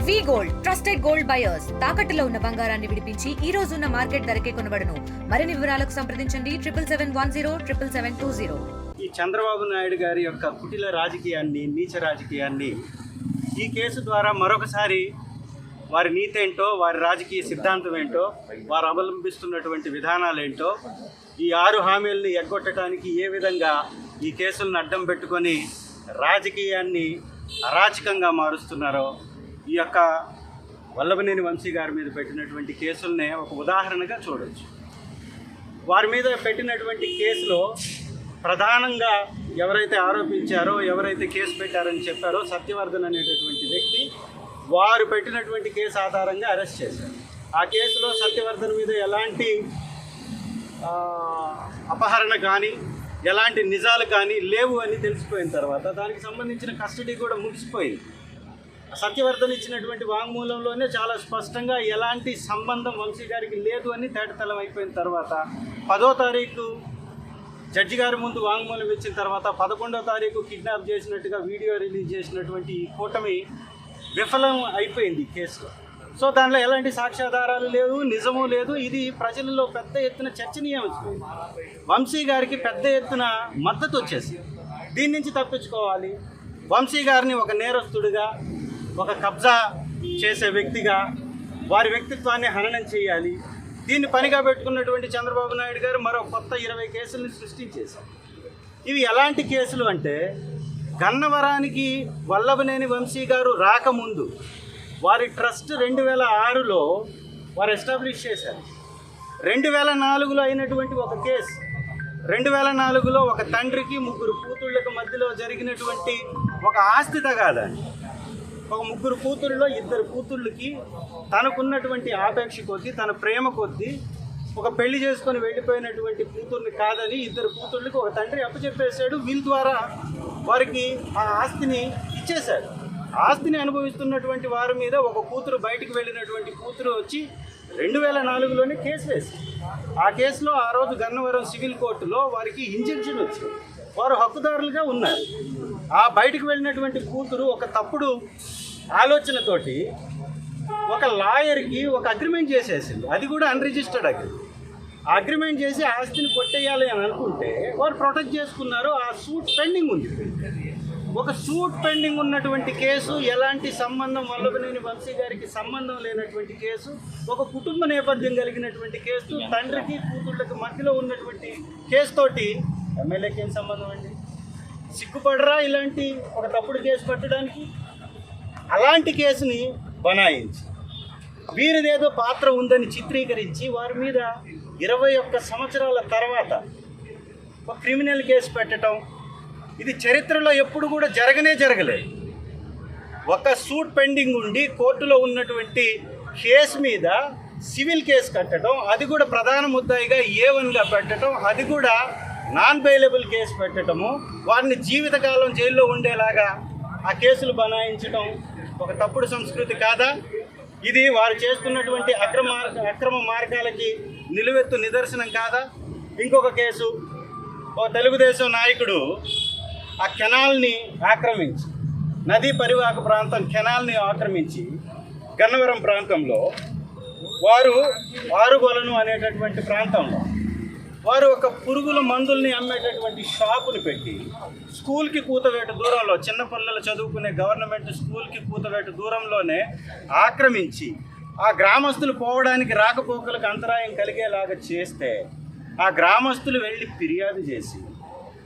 వి gold trusted gold buyers తాకట్టులో ఉన్న బంగారాన్ని విడిపించి ఈ రోజు ఉన్న మార్కెట్ ధరకే కొనబడును. మరిన్ని వివరాలకు సంప్రదించండి 7710777720. ఈ చంద్రబాబు నాయుడు గారి యొక్క కుటిల రాజకీయాన్ని, నీచ రాజకీయాన్ని ఈ కేసు ద్వారా మరొకసారి వారి నీతి ఏంటో, వారి రాజకీయ సిద్ధాంతం ఏంటో, వారు అవలంబిస్తున్నటువంటి విధానాలు ఏంటో, ఈ 6 హామీలను ఎగ్గొట్టడానికి ఏ విధంగా ఈ కేసులను అడ్డం పెట్టుకొని రాజకీయాన్ని అరాచకంగా మారుస్తున్నారో ఈ యొక్క వల్లభనేని వంశీ గారి మీద పెట్టినటువంటి కేసులనే ఒక ఉదాహరణగా చూడవచ్చు. వారి మీద పెట్టినటువంటి కేసులో ప్రధానంగా ఎవరైతే ఆరోపించారో, ఎవరైతే కేసు పెట్టారని చెప్పారో సత్యవర్ధన్ అనేటటువంటి వ్యక్తి వారు పెట్టినటువంటి కేసు ఆధారంగా అరెస్ట్ చేశారు. ఆ కేసులో సత్యవర్ధన్ మీద ఎలాంటి అపహరణ కానీ, ఎలాంటి నిజాలు కానీ లేవు అని తెలిసిపోయిన తర్వాత దానికి సంబంధించిన కస్టడీ కూడా ముగిసిపోయింది. సత్యవర్ధన్ ఇచ్చినటువంటి వాంగ్మూలంలోనే చాలా స్పష్టంగా ఎలాంటి సంబంధం వంశీ గారికి లేదు అని తేటతెల్లం అయిపోయిన తర్వాత 10వ తారీఖు జడ్జి గారి ముందు వాంగ్మూలం ఇచ్చిన తర్వాత 11వ తారీఖు కిడ్నాప్ చేసినట్టుగా వీడియో రిలీజ్ చేసినటువంటి ఈ కూటమి విఫలం అయిపోయింది కేసులో. సో దానిలో ఎలాంటి సాక్ష్యాధారాలు లేవు, నిజము లేదు. ఇది ప్రజలలో పెద్ద ఎత్తున చర్చనీయాంశం. వంశీ గారికి పెద్ద ఎత్తున మద్దతు వచ్చేసింది. దీని నుంచి తప్పించుకోవాలి, వంశీ గారిని ఒక నేరస్తుడిగా, ఒక కబ్జా చేసే వ్యక్తిగా, వారి వ్యక్తిత్వాన్ని హననం చేయాలి. దీన్ని పనిగా పెట్టుకున్నటువంటి చంద్రబాబు నాయుడు గారు మరో కొత్త 20 కేసులను సృష్టించేశారు. ఇవి ఎలాంటి కేసులు అంటే, గన్నవరానికి వల్లభనేని వంశీ గారు రాకముందు వారి ట్రస్ట్ 2006లో వారు ఎస్టాబ్లిష్ చేశారు. 2004లో అయినటువంటి ఒక కేసు, 2004లో ఒక తండ్రికి 3 కూతుళ్ళకి మధ్యలో జరిగినటువంటి ఒక ఆస్తి తగాదాన్ని, ఒక 3 కూతుళ్ళలో 2 కూతుళ్ళకి తనకున్నటువంటి ఆపేక్ష కొద్దీ, తన ప్రేమ కొద్దీ ఒక పెళ్లి చేసుకొని వెళ్ళిపోయినటువంటి కూతుర్ని కాదని 2 కూతుళ్ళకి ఒక తండ్రి అప్పచెప్పేశాడు. వీళ్ళ ద్వారా వారికి ఆ ఆస్తిని ఇచ్చేశాడు. ఆస్తిని అనుభవిస్తున్నటువంటి వారి మీద ఒక కూతురు, బయటికి వెళ్ళినటువంటి కూతురు వచ్చి 2004లోనే కేసు వేసింది. ఆ కేసులో ఆ రోజు గన్నవరం సివిల్ కోర్టులో వారికి ఇంజంక్షన్ వచ్చింది. వారు హక్కుదారులుగా ఉన్నారు. ఆ బయటికి వెళ్ళినటువంటి కూతురు ఒక తప్పుడు ఆలోచనతోటి ఒక లాయర్కి ఒక అగ్రిమెంట్ చేసేసింది. అది కూడా అన్రిజిస్టర్డ్ అగ్రిమెంట్. ఆ అగ్రిమెంట్ చేసి ఆస్తిని కొట్టేయాలి అని అనుకుంటే వారు ప్రొటెక్ట్ చేసుకున్నారు. ఆ సూట్ పెండింగ్ ఉంది. ఒక సూట్ పెండింగ్ ఉన్నటువంటి కేసు, ఎలాంటి సంబంధం వల్లభనేని వంశీ గారికి సంబంధం లేనటువంటి కేసు, ఒక కుటుంబ నేపథ్యం కలిగినటువంటి కేసు, తండ్రికి కూతుళ్ళకి మధ్యలో ఉన్నటువంటి కేసుతోటి ఎమ్మెల్యేకి ఏం సంబంధం అండి? సిగ్గుపడరా ఇలాంటి ఒక తప్పుడు కేసు పెట్టడానికి? అలాంటి కేసుని బనాయించి వీరిదేదో పాత్ర ఉందని చిత్రీకరించి వారి మీద 21 సంవత్సరాల తర్వాత ఒక క్రిమినల్ కేసు పెట్టడం, ఇది చరిత్రలో ఎప్పుడు కూడా జరగలేదు. ఒక సూట్ పెండింగ్ ఉండి కోర్టులో ఉన్నటువంటి కేసు మీద సివిల్ కేసు కట్టడం, అది కూడా ప్రధాన ముద్దాయిగా A1గా పెట్టడం, అది కూడా నాన్ బెయిలబుల్ కేసు పెట్టడము, వారిని జీవితకాలం జైల్లో ఉండేలాగా ఆ కేసులు బనాయించడం ఒక తప్పుడు సంస్కృతి కాదా? ఇది వారు చేస్తున్నటువంటి అక్రమ మార్గాలకి నిలువెత్తు నిదర్శనం కాదా? ఇంకొక కేసు, ఒక తెలుగుదేశం నాయకుడు ఆ కెనాల్ని ఆక్రమించి, నదీ పరివాహక ప్రాంతం కెనాల్ని ఆక్రమించి గన్నవరం ప్రాంతంలో వారు ఆరుగొలను అనేటటువంటి ప్రాంతంలో వారు ఒక పురుగుల మందుల్ని అమ్మేటటువంటి షాపుని పెట్టి స్కూల్కి కూతవేటు దూరంలో, చిన్నపిల్లలు చదువుకునే గవర్నమెంట్ స్కూల్కి కూతవేటు దూరంలోనే ఆక్రమించి ఆ గ్రామస్తులు పోవడానికి, రాకపోకలకు అంతరాయం కలిగేలాగా చేస్తే ఆ గ్రామస్తులు వెళ్ళి ఫిర్యాదు చేసి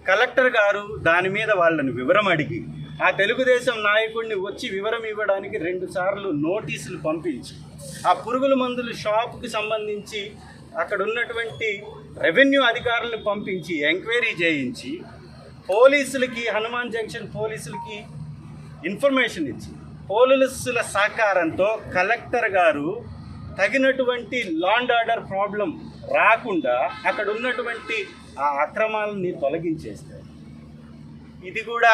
కలెక్టర్ గారు దాని మీద వాళ్ళని వివరం అడిగి ఆ తెలుగుదేశం నాయకుడిని వచ్చి వివరం ఇవ్వడానికి 2 సార్లు నోటీసులు పంపించి ఆ పురుగుల మందుల షాపుకి సంబంధించి అక్కడ ఉన్నటువంటి రెవెన్యూ అధికారులను పంపించి ఎంక్వైరీ చేయించి పోలీసులకి, హనుమాన్ జంక్షన్ పోలీసులకి ఇన్ఫర్మేషన్ ఇచ్చి పోలీసుల సహకారంతో కలెక్టర్ గారు తగినటువంటి లా అండ్ ఆర్డర్ ప్రాబ్లం రాకుండా అక్కడ ఉన్నటువంటి ఆ అక్రమాలని తొలగించేస్తారు. ఇది కూడా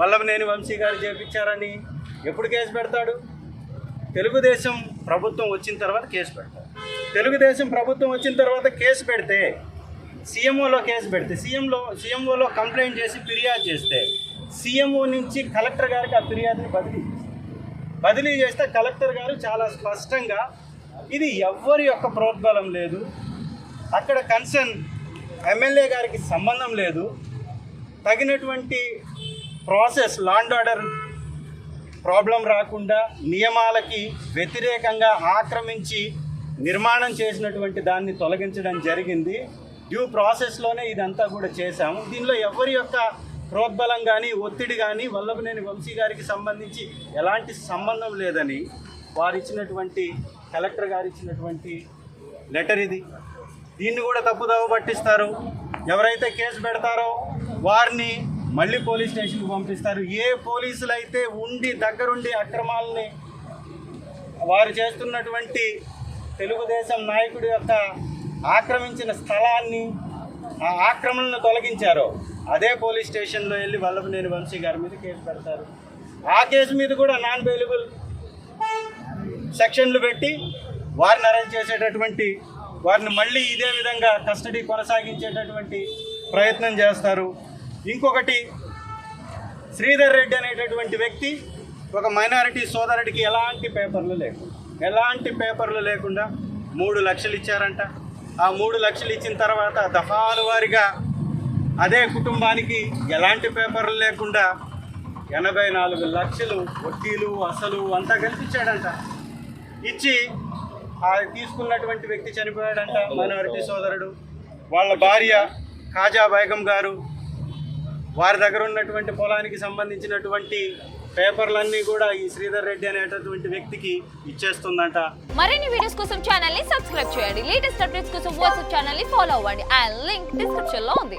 వల్లభనేని వంశీ గారు చేపించారని ఎప్పుడు కేసు పెడతాడు? తెలుగుదేశం ప్రభుత్వం వచ్చిన తర్వాత కేసు పెడతాడు. తెలుగుదేశం ప్రభుత్వం వచ్చిన తర్వాత కేసు పెడితే, సీఎంఓలో కేసు పెడితే, సీఎంఓలో కంప్లైంట్ చేసి ఫిర్యాదు చేస్తే సీఎంఓ నుంచి కలెక్టర్ గారికి ఆ ఫిర్యాదుని బదిలీ. బదిలీ చేస్తే కలెక్టర్ గారు చాలా స్పష్టంగా ఇది ఎవ్వరి యొక్క ప్రోద్బలం లేదు, అక్కడ కన్సర్న్ ఎమ్మెల్యే గారికి సంబంధం లేదు, తగినటువంటి process law and order problem రాకుండా నియమాలకి వ్యతిరేకంగా ఆక్రమించి నిర్మాణం చేసినటువంటి దాన్ని తొలగించడం జరిగింది. డ్యూ ప్రాసెస్లోనే ఇదంతా కూడా చేశాము. దీనిలో ఎవరి యొక్క ప్రోద్బలం కానీ ఒత్తిడి కానీ వల్లభనేని వంశీ గారికి సంబంధించి ఎలాంటి సంబంధం లేదని వారు ఇచ్చినటువంటి కలెక్టర్ గారు ఇచ్చినటువంటి లెటర్ ఇది. దీన్ని కూడా తప్పుదోవ పట్టిస్తారు. ఎవరైతే కేసు పెడతారో వారిని మళ్ళీ పోలీస్ స్టేషన్కి పంపిస్తారు. ఏ పోలీసులు అయితే ఉండి దగ్గరుండి అక్రమాలని వారు చేస్తున్నటువంటి తెలుగుదేశం నాయకుడి యొక్క ఆక్రమించిన స్థలాన్ని ఆ ఆక్రమణను తొలగించారో అదే పోలీస్ స్టేషన్లో వెళ్ళి వల్లభనేని వంశీ గారి మీద కేసు పెడతారు. ఆ కేసు మీద కూడా నాన్ బెయిలబుల్ సెక్షన్లు పెట్టి వారిని అరెస్ట్ చేసేటటువంటి, వారిని మళ్ళీ ఇదే విధంగా కస్టడీ కొనసాగించేటటువంటి ప్రయత్నం చేస్తారు. ఇంకొకటి, శ్రీధర్ రెడ్డి అనేటటువంటి వ్యక్తి ఒక మైనారిటీ సోదరుడికి ఎలాంటి పేపర్లు లేకుండా 3 లక్షలు ఇచ్చారంట. ఆ 3 లక్షలు ఇచ్చిన తర్వాత దఫాల వారిగా అదే కుటుంబానికి ఎలాంటి పేపర్లు లేకుండా 84 లక్షలు వడ్డీలు అసలు అంతా కల్పించాడంట. ఇచ్చి ఆ తీసుకున్నటువంటి వ్యక్తి చనిపోయాడంట, మైనారిటీ సోదరుడు. వాళ్ళ భార్య ఖాజా బేగం గారు వారి దగ్గర ఉన్నటువంటి పొలానికి సంబంధించినటువంటి పేపర్లన్నీ కూడా ఈ శ్రీధర్ రెడ్డి అనేటటువంటి వ్యక్తికి ఇచ్చేస్తుందంట. మరిన్ని వీడియోస్ కోసం ఛానల్ ని సబ్స్క్రైబ్ చేయండి. లేటెస్ట్ అప్డేట్స్ కోసం వాట్సాప్ ఛానల్ ని ఫాలో అవ్వండి. ఆ లింక్ డిస్క్రిప్షన్ లో ఉంది.